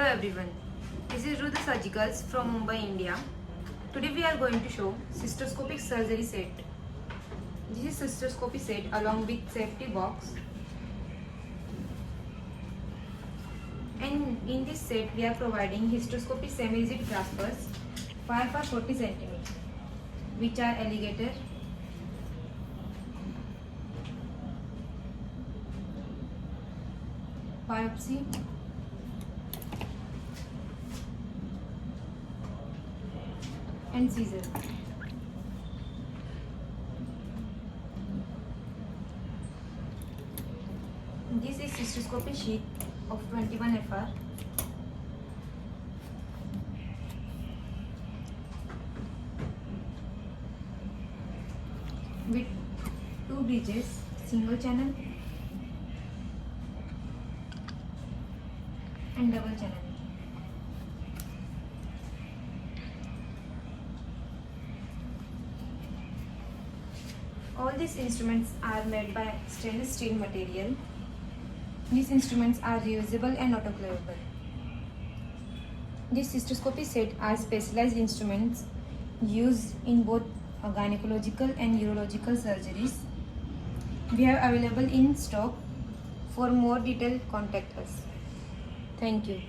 Hello everyone, this is Ruth Surgicals from Mumbai, India. Today we are going to show cystoscopic surgery set. This is cystoscopy set along with safety box. And in this set we are providing histoscopy semi-rigid graspers 5 by 40 cm, which are alligator, biopsy, and scissor. This is cystoscopy sheet of 21 FR. With 2 bridges, single channel and double channel. All these instruments are made by stainless steel material. These instruments are reusable and autoclavable. These cystoscopy set are specialized instruments used in both gynecological and urological surgeries. We have available in stock. For more detail, contact us. Thank you.